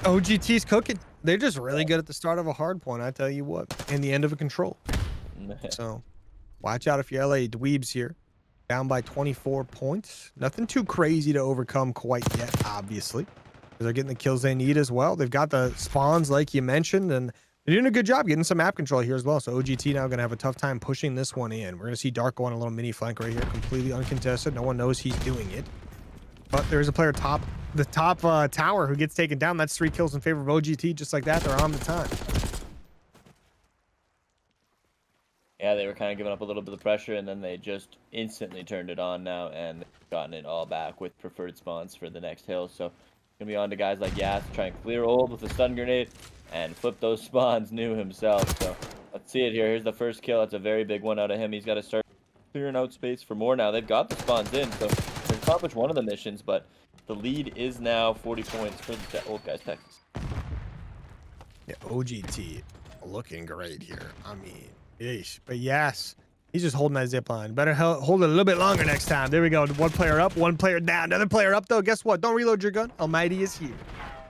OGT's cooking. They're just really good at the start of a hard point, I tell you what, and the end of a control. So watch out if you're LA Dweebs here. Down by 24 points. Nothing too crazy to overcome quite yet, obviously. They're getting the kills they need as well. They've got the spawns like you mentioned, and they're doing a good job getting some map control here as well. So OGT now going to have a tough time pushing this one in. We're going to see Dark go on a little mini flank right here, completely uncontested. No one knows he's doing it. But there's a player the top tower who gets taken down. That's 3 kills in favor of OGT. Just like that, they're on the time. Yeah, they were kind of giving up a little bit of pressure, and then they just instantly turned it on now, and they've gotten it all back with preferred spawns for the next hill. So gonna be on to guys like Yas to try and clear old with a stun grenade and flip those spawns new himself. So let's see it here. Here's the first kill. That's a very big one out of him. He's got to start clearing out space for more now. They've got the spawns in, so they've accomplished one of the missions, but the lead is now 40 points for the old guys, Texas. Yeah, OGT looking great here. I mean, yeesh. But yes, he's just holding that zip line. Better hold it a little bit longer next time. There we go. One player up, one player down. Another player up, though. Guess what? Don't reload your gun. Almighty is here.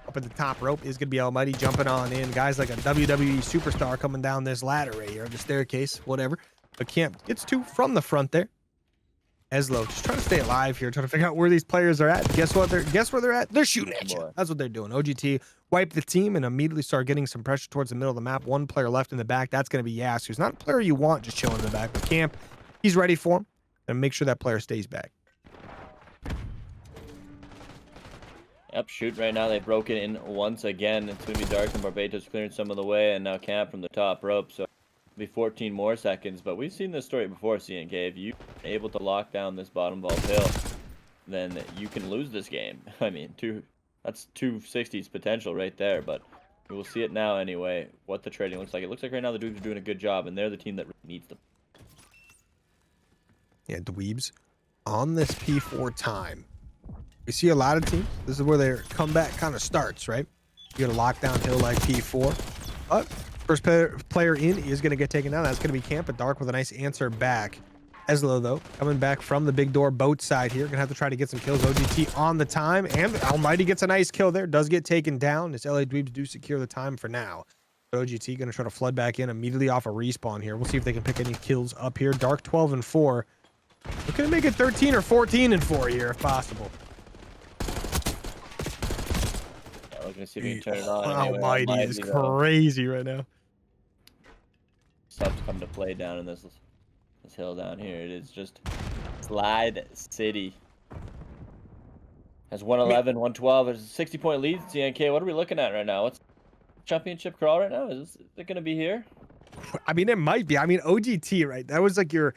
Up at the top rope is going to be Almighty jumping on in. Guys like a WWE superstar coming down this ladder right here, the staircase, whatever. But Camp gets 2 from the front there. Eslo just trying to stay alive here, trying to figure out where these players are at. Guess where they're at? They're shooting at you. That's what they're doing. OGT wipe the team and immediately start getting some pressure towards the middle of the map. One player left in the back. That's going to be Yas, who's not a player you want just chilling in the back. But Camp, he's ready for him. And make sure that player stays back. Yep, shoot right now. They broke it in once again. It's going to be Dark and Barbatos clearing some of the way, and now Camp from the top rope. So be 14 more seconds, but we've seen this story before, CNK. If you're able to lock down this bottom vault hill, then you can lose this game. I mean, that's 260's potential right there, but we will see it now anyway, what the trading looks like. It looks like right now the Dweebs are doing a good job, and they're the team that really needs them. Yeah, Dweebs on this P4 time. We see a lot of teams. This is where their comeback kind of starts, right? You get a lockdown hill like P4, but first player in is going to get taken down. That's going to be Camp, but Dark with a nice answer back. Eslo, though, coming back from the big door boat side here. Going to have to try to get some kills. OGT on the time, and Almighty gets a nice kill there. Does get taken down. This LA Dweebs do secure the time for now. But OGT going to try to flood back in immediately off a respawn here. We'll see if they can pick any kills up here. Dark 12-4. Looking to make it 13 or 14-4 here if possible. Yeah, we're going to see if we can turn it on. Almighty is crazy right now. Subs come to play down in this hill down here. It is just Slide City. Has 111, 112. It's a 60-point lead. CNK, what are we looking at right now? What's championship crawl right now? Is it going to be here? I mean, it might be. I mean, OGT, right? That was like your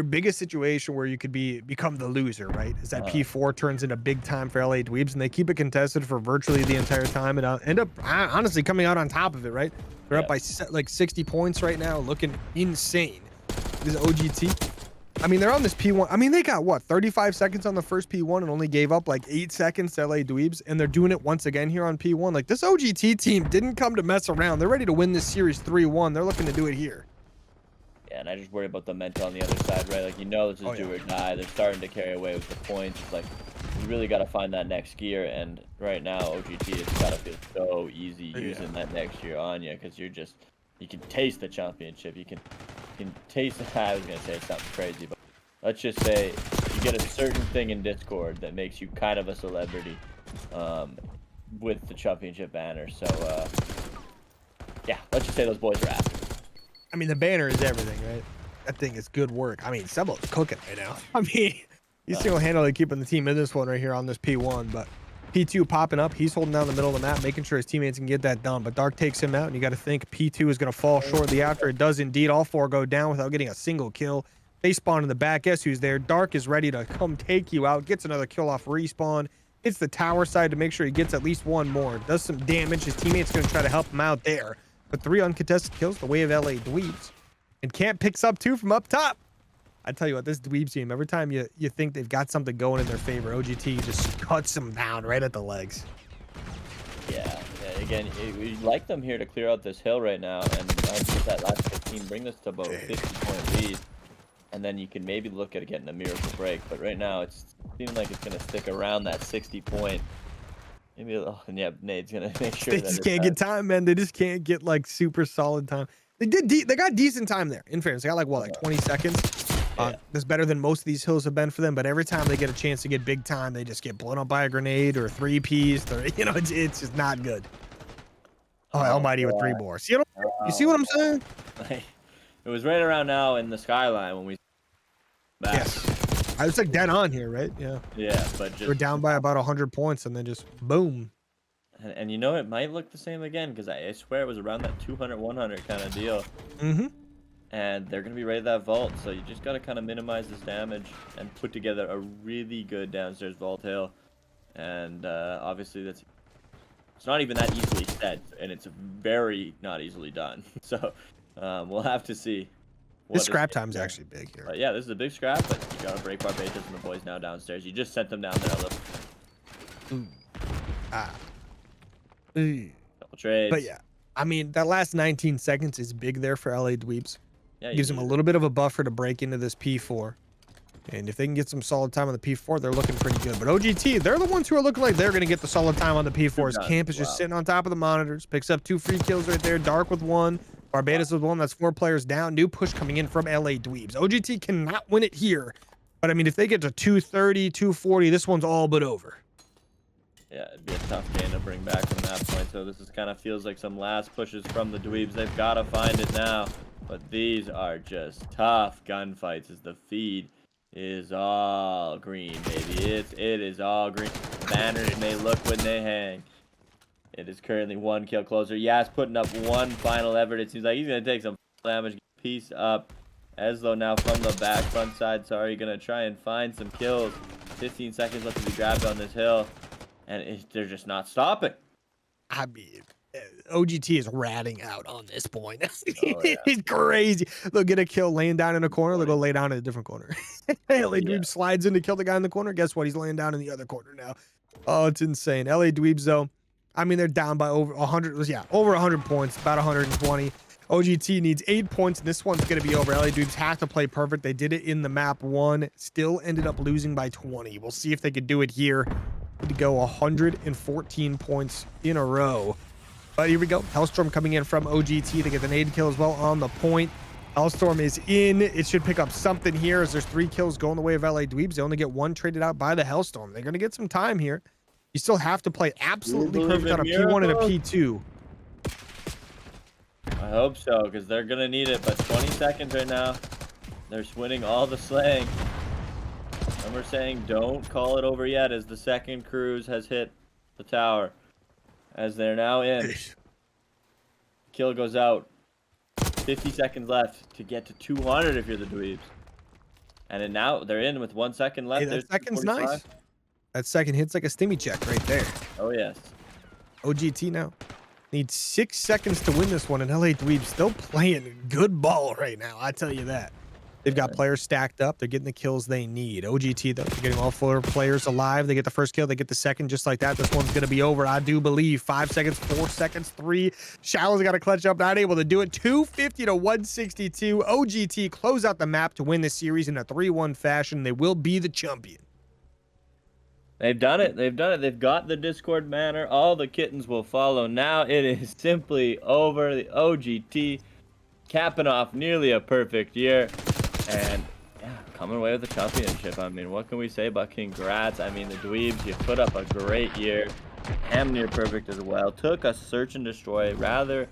biggest situation where you could become the loser, right? Is that P4 turns into big time for LA Dweebs, and they keep it contested for virtually the entire time and end up honestly coming out on top of it, right? They're up by like 60 points right now, looking insane. This OGT. I mean, they're on this P1. I mean, they got what, 35 seconds on the first P1 and only gave up like 8 seconds to LA Dweebs, and they're doing it once again here on P1. Like, this OGT team didn't come to mess around. They're ready to win this series 3-1. They're looking to do it here. Yeah, and I just worry about the mental on the other side, right? Like, this is do or die. They're starting to carry away with the points. It's like, you really got to find that next gear, and right now, OGT has got to feel so easy using that next gear on you, because you can taste the championship. You can taste it. I was going to say something crazy, but let's just say you get a certain thing in Discord that makes you kind of a celebrity with the championship banner. So, yeah, let's just say those boys are after. I mean, the banner is everything, right? That thing is good work. I mean, Sebo's cooking right now. I mean, he's single-handedly keeping the team in this one right here on this P1, but P2 popping up. He's holding down the middle of the map, making sure his teammates can get that done. But Dark takes him out, and you got to think P2 is going to fall shortly after. It does indeed. All four go down without getting a single kill. They spawn in the back. Guess who's there? Dark is ready to come take you out. Gets another kill off respawn. Hits the tower side to make sure he gets at least one more. Does some damage. His teammate's going to try to help him out there. But 3 uncontested kills the way of LA Dweebs. And Camp picks up 2 from up top. I tell you what, this Dweebs team, every time you think they've got something going in their favor, OGT just cuts them down right at the legs. Yeah, again, we like them here to clear out this hill right now, and that last 15, bring this to about 50-point lead, and then you can maybe look at getting a miracle break. But right now, it's seeming like it's going to stick around that 60-point. Maybe, and yeah, Nade's going to make sure they just can't get time, man. They just can't get like super solid time. They got decent time there. In fairness, they got like 20 seconds. That's better than most of these hills have been for them, but every time they get a chance to get big time, they just get blown up by a grenade or 3-piece. You know, it's just not good. Oh, Almighty with 3 more. See, you see what I'm saying? It was right around now in the skyline when we back. Yes. It's like dead on here, right? Yeah. Yeah, but just, we're down by about 100 points, and then just boom. And you know, it might look the same again, because I swear it was around that 200, 100 kind of deal. Mm-hmm. And they're going to be ready to that vault, so you just got to kind of minimize this damage and put together a really good downstairs vault hill. And obviously it's not even that easily set, and it's very not easily done. So we'll have to see. This scrap time's actually big here. But yeah, this is a big scrap, but you got to break Barbados and the boys now downstairs. You just sent them down there a little. Double trades. But yeah, I mean, that last 19 seconds is big there for LA Dweebs. Yeah, gives them a little bit of a buffer to break into this P4. And if they can get some solid time on the P4, they're looking pretty good. But OGT, they're the ones who are looking like they're going to get the solid time on the P4s. Camp is just sitting on top of the monitors. Picks up 2 free kills right there. Dark with 1. Barbados with 1. That's 4 players down. New push coming in from LA Dweebs. OGT cannot win it here. But, I mean, if they get to 230, 240, this one's all but over. Yeah, it'd be a tough game to bring back from that point. So this is kind of feels like some last pushes from the Dweebs. They've got to find it now. But these are just tough gunfights as the feed is all green, baby. It is all green. Banners may look when they hang. It is currently 1 kill closer. Yas putting up 1 final effort. It seems like he's going to take some damage. Piece up. Eslo now from the back, front side. Sorry, going to try and find some kills. 15 seconds left to be grabbed on this hill. And they're just not stopping. I mean, OGT is ratting out on this point. Oh, yeah. It's crazy. They'll get a kill laying down in a corner. They'll go lay down in a different corner. LA Dweebs slides in to kill the guy in the corner. Guess what? He's laying down in the other corner now. Oh, it's insane. LA Dweebs, though, I mean, they're down by over 100. Yeah, over 100 points, about 120. OGT needs 8 points, and this one's going to be over. LA Dweebs have to play perfect. They did it in the map 1. Still ended up losing by 20. We'll see if they could do it here. To go 114 points in a row. But here we go. Hellstorm coming in from OGT to get the nade kill as well on the point. Hellstorm is in. It should pick up something here as there's 3 kills going the way of LA Dweebs. They only get 1 traded out by the Hellstorm. They're going to get some time here. You still have to play absolutely perfect on a P1 and a P2. I hope so, because they're going to need it. But 20 seconds right now. They're winning all the slaying. And we're saying don't call it over yet as the second cruise has hit the tower. As they're now in. Kill goes out. 50 seconds left to get to 200 if you're the Dweebs. And then now they're in with 1 second left. Hey, that second's nice. That second hits like a stimmy check right there. Oh, yes. OGT now. Needs 6 seconds to win this one, and LA Dweebs still playing good ball right now. I tell you that. They've got players stacked up. They're getting the kills they need. OGT, though, they're getting all 4 players alive. They get the first kill. They get the second just like that. This one's going to be over, I do believe. 5 seconds, 4 seconds, 3. Shallow's got to clutch up. Not able to do it. 250 to 162. OGT close out the map to win this series in a 3-1 fashion. They will be the champion. They've done it. They've done it. They've got the Discord banner. All the kittens will follow. Now it is simply over. The OGT capping off nearly a perfect year. And yeah, coming away with the championship. I mean, what can we say but congrats? I mean, the Dweebs, you put up a great year. Damn near perfect as well. Took a search and destroy rather